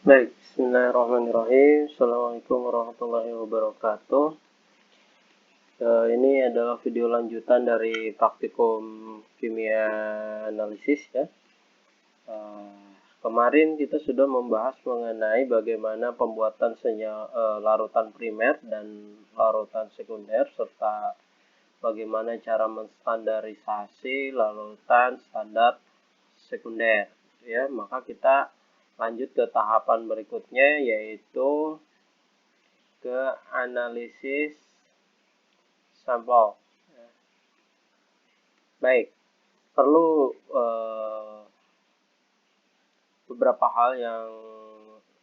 Baik, bismillahirrahmanirrahim. Assalamualaikum warahmatullahi wabarakatuh. Ini adalah video lanjutan dari praktikum kimia analisis ya. Kemarin kita sudah membahas mengenai bagaimana pembuatan larutan primer dan larutan sekunder serta bagaimana cara menstandarisasi larutan standar sekunder ya. Maka kita lanjut ke tahapan berikutnya, yaitu ke analisis sampel. Baik, perlu beberapa hal yang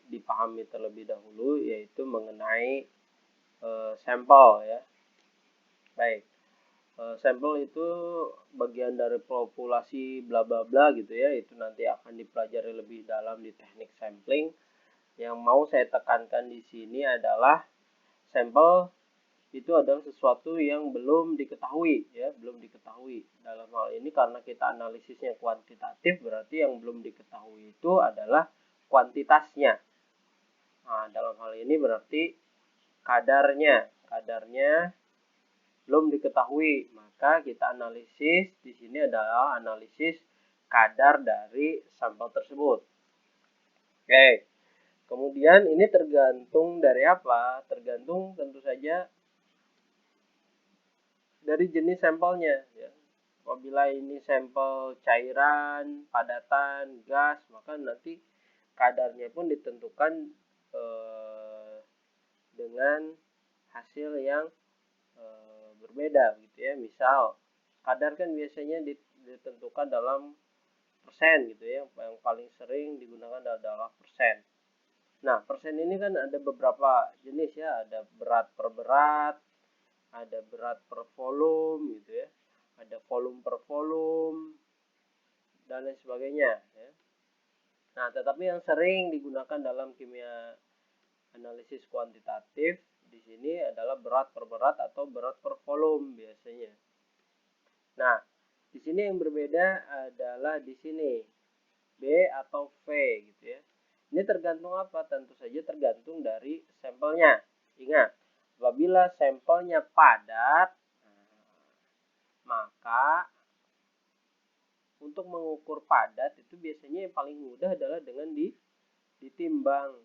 dipahami terlebih dahulu, yaitu mengenai sampel ya. Baik, sampel itu bagian dari populasi bla bla bla gitu ya. Itu nanti akan dipelajari lebih dalam di teknik sampling. Yang mau saya tekankan di sini adalah sampel itu adalah sesuatu yang belum diketahui ya, belum diketahui. Dalam hal ini karena kita analisisnya kuantitatif, berarti yang belum diketahui itu adalah kuantitasnya. Nah, dalam hal ini berarti kadarnya belum diketahui, maka kita analisis di sini adalah analisis kadar dari sampel tersebut. Oke. Kemudian ini tergantung dari apa? Tergantung tentu saja dari jenis sampelnya ya. Apabila ini sampel cairan, padatan, gas, maka nanti kadarnya pun ditentukan dengan hasil yang berbeda gitu ya. Misal kadar kan biasanya ditentukan dalam persen gitu ya. Yang paling sering digunakan adalah persen. Nah, persen ini kan ada beberapa jenis ya, ada berat per berat, ada berat per volume gitu ya, ada volume per volume, dan lain sebagainya ya. Nah, tetapi yang sering digunakan dalam kimia analisis kuantitatif di sini adalah berat per berat atau berat per volume biasanya. Nah, di sini yang berbeda adalah di sini B atau V gitu ya. Ini tergantung apa? Tentu saja tergantung dari sampelnya. Ingat, apabila sampelnya padat, maka untuk mengukur padat itu biasanya yang paling mudah adalah dengan ditimbang.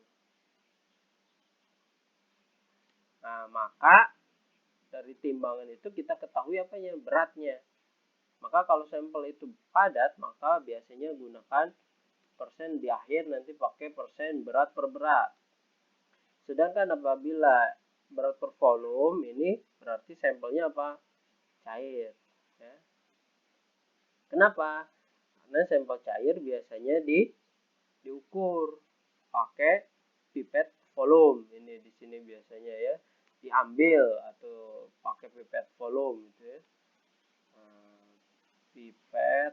Nah, maka dari timbangan itu kita ketahui apa yang beratnya. Maka kalau sampel itu padat, maka biasanya gunakan persen di akhir, nanti pakai persen berat per berat. Sedangkan apabila berat per volume, ini berarti sampelnya apa? Cair ya. Kenapa? Karena sampel cair biasanya diukur pakai pipet volume. Ini di sini biasanya ya, diambil atau pakai pipet volume gitu ya. Pipet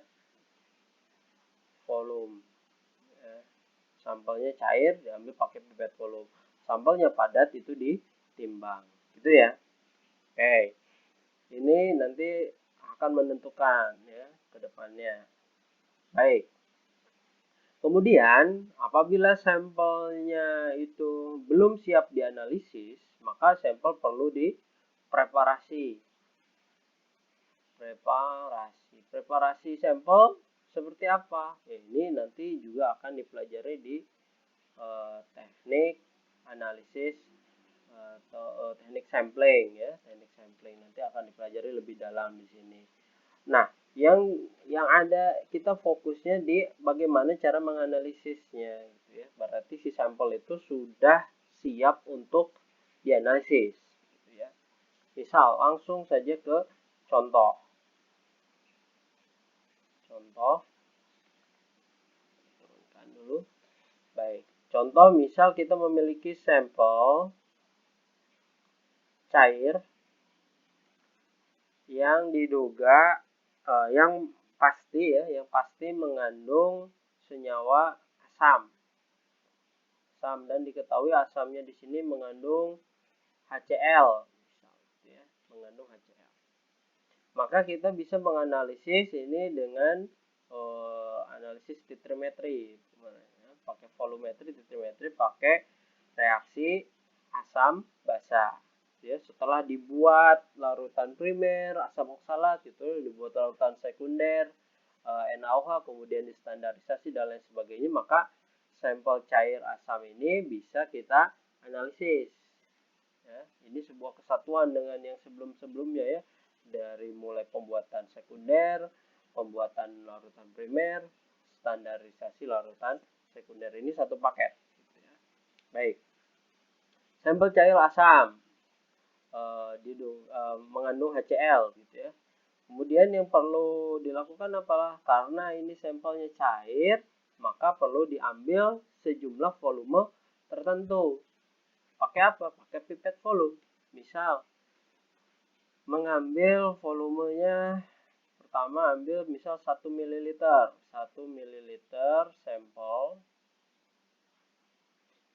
volume ya. Sampelnya cair diambil pakai pipet volume, sampelnya padat itu ditimbang gitu ya. Oke, ini nanti akan menentukan ya ke depannya. Baik, kemudian apabila sampelnya itu belum siap dianalisis, maka sampel perlu dipreparasi. Preparasi sampel seperti apa? Ini nanti juga akan dipelajari di teknik analisis atau teknik sampling ya. Teknik sampling nanti akan dipelajari lebih dalam di sini. Nah, yang ada kita fokusnya di bagaimana cara menganalisisnya gitu ya. Berarti si sampel itu sudah siap untuk dianalisis gitu ya. Misal langsung saja ke contoh. Turunkan dulu. Baik, contoh misal kita memiliki sampel cair yang diduga yang pasti mengandung senyawa asam. Dan diketahui asamnya di sini mengandung HCl, ya, mengandung HCl. Maka kita bisa menganalisis ini dengan analisis titrimetri, pakai volumetri titrimetri pakai reaksi asam basa. Ya, setelah dibuat larutan primer asam oksalat itu, dibuat larutan sekunder NaOH, kemudian distandarisasi dan lain sebagainya, maka sampel cair asam ini bisa kita analisis. Ya, ini sebuah kesatuan dengan yang sebelum-sebelumnya ya, dari mulai pembuatan sekunder, pembuatan larutan primer, standarisasi larutan sekunder, ini satu paket. Baik, sampel cair asam mengandung HCl gitu ya. Kemudian yang perlu dilakukan apalah, karena ini sampelnya cair, maka perlu diambil sejumlah volume tertentu. Pakai apa? Pakai pipet volume. Misal mengambil volumenya, pertama ambil misal 1 ml. 1 ml sampel.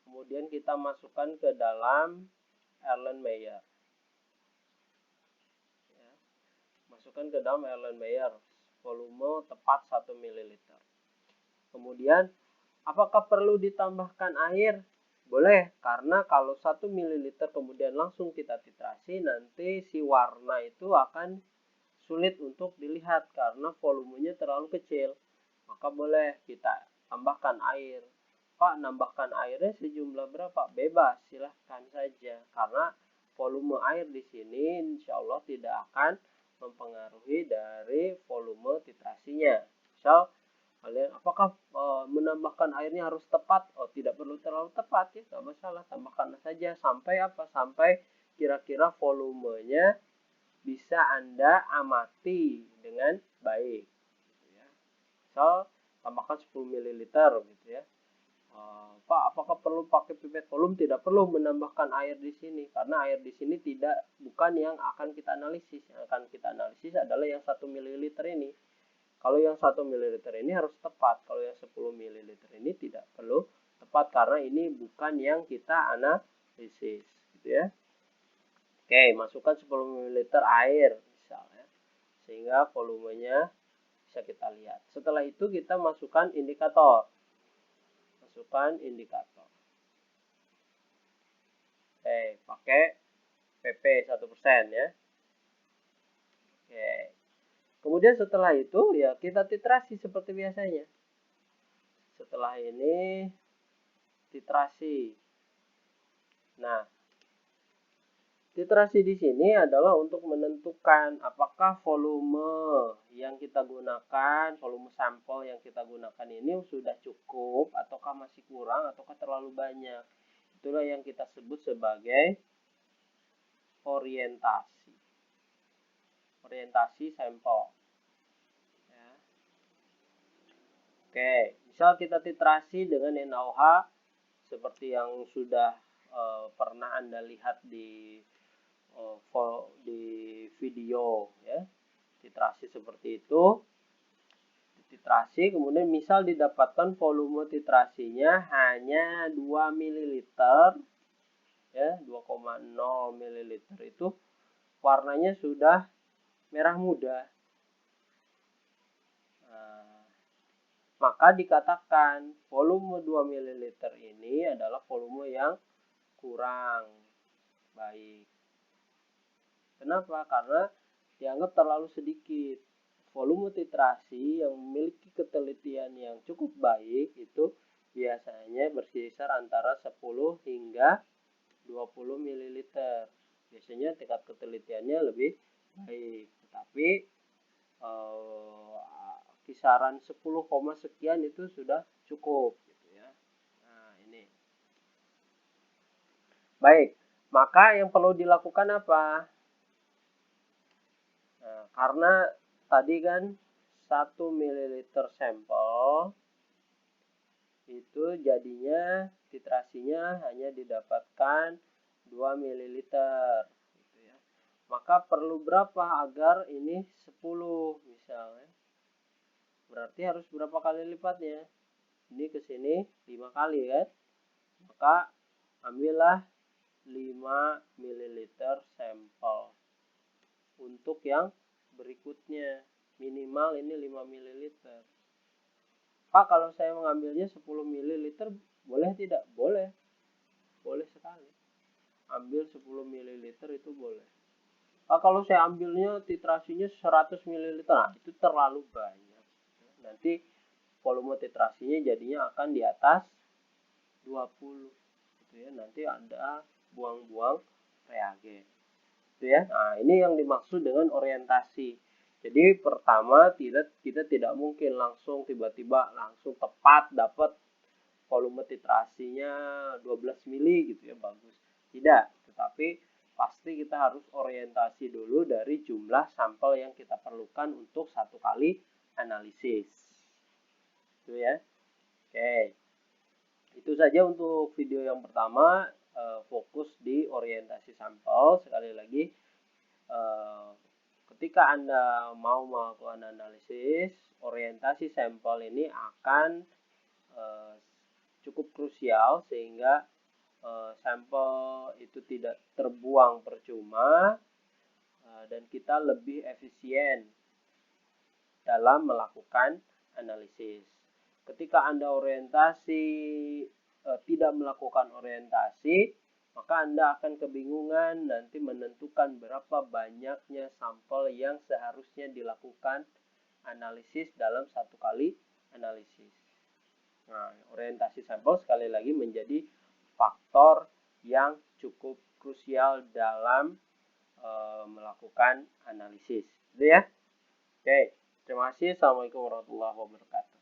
Kemudian kita masukkan ke dalam Erlenmeyer. Masukkan ke dalam Erlenmeyer, volume tepat 1 ml. Kemudian apakah perlu ditambahkan air? Boleh, karena kalau 1 ml kemudian langsung kita titrasi, nanti si warna itu akan sulit untuk dilihat karena volumenya terlalu kecil. Maka boleh kita tambahkan air. Pak, nambahkan airnya sejumlah berapa? Bebas, silahkan saja. Karena volume air di sini insya Allah tidak akan mempengaruhi dari volume titrasinya. Misal kalian, apakah menambahkan airnya harus tepat? Oh, tidak perlu terlalu tepat ya, tidak masalah, tambahkan saja sampai apa? Sampai kira-kira volumenya bisa Anda amati dengan baik. Gitu ya. Misal tambahkan 10 ml gitu ya. Pak, apakah perlu pakai pipet volume? Tidak perlu menambahkan air di sini, karena air di sini bukan yang akan kita analisis. Yang akan kita analisis adalah yang 1 ml ini. Kalau yang 1 ml ini harus tepat. Kalau yang 10 ml ini tidak perlu tepat, karena ini bukan yang kita analisis, gitu ya. Oke, masukkan 10 ml air misalnya, sehingga volumenya bisa kita lihat. Setelah itu kita masukkan indikator. Masukkan indikator. Oke, pakai PP 1% ya. Oke. Kemudian setelah itu ya kita titrasi seperti biasanya. Setelah ini titrasi. Nah, titrasi di sini adalah untuk menentukan apakah volume yang kita gunakan, volume sampel yang kita gunakan ini sudah cukup ataukah masih kurang ataukah terlalu banyak. Itulah yang kita sebut sebagai orientasi. Orientasi sampel. Ya. Oke, misal kita titrasi dengan NaOH seperti yang sudah pernah Anda lihat di video ya, titrasi seperti itu. Titrasi, kemudian misal didapatkan volume titrasinya hanya 2 ml ya, 2,0 ml itu warnanya sudah merah muda. Maka dikatakan volume 2 ml ini adalah volume yang kurang baik. Kenapa? Karena dianggap terlalu sedikit. Volume titrasi yang memiliki ketelitian yang cukup baik itu biasanya berkisar antara 10 hingga 20 ml. Biasanya tingkat ketelitiannya lebih baik. Tetapi kisaran 10, sekian itu sudah cukup gitu ya. Nah, ini. Baik, maka yang perlu dilakukan apa? Nah, karena tadi kan 1 ml sampel itu jadinya titrasinya hanya didapatkan 2 ml gitu ya. Maka perlu berapa agar ini 10 misalnya? Berarti harus berapa kali lipatnya? Ini ke sini 5 kali kan? Maka ambillah 5 ml sampel. Untuk yang berikutnya minimal ini 5 ml. Pak, kalau saya mengambilnya 10 ml boleh tidak? kalau saya ambilnya titrasinya 100 ml, nah itu terlalu banyak. Nanti volume titrasinya jadinya akan di atas 20 gitu ya. Nanti ada buang-buang reagen. Gitu ya. Nah, ini yang dimaksud dengan orientasi. Jadi pertama kita tidak mungkin langsung tiba-tiba langsung tepat dapat volume titrasinya 12 mili gitu ya, bagus. Tidak, tetapi pasti kita harus orientasi dulu dari jumlah sampel yang kita perlukan untuk satu kali analisis. Itu ya. Oke. Itu saja untuk video yang pertama, fokus di orientasi sampel. Sekali lagi, ketika Anda mau melakukan analisis, orientasi sampel ini akan cukup krusial sehingga sampel itu tidak terbuang percuma dan kita lebih efisien dalam melakukan analisis. Ketika Anda tidak melakukan orientasi, maka Anda akan kebingungan nanti menentukan berapa banyaknya sampel yang seharusnya dilakukan analisis dalam satu kali analisis. Nah, orientasi sampel sekali lagi menjadi faktor yang cukup krusial dalam melakukan analisis. Gitu ya. Oke, terima kasih. Assalamualaikum warahmatullahi wabarakatuh.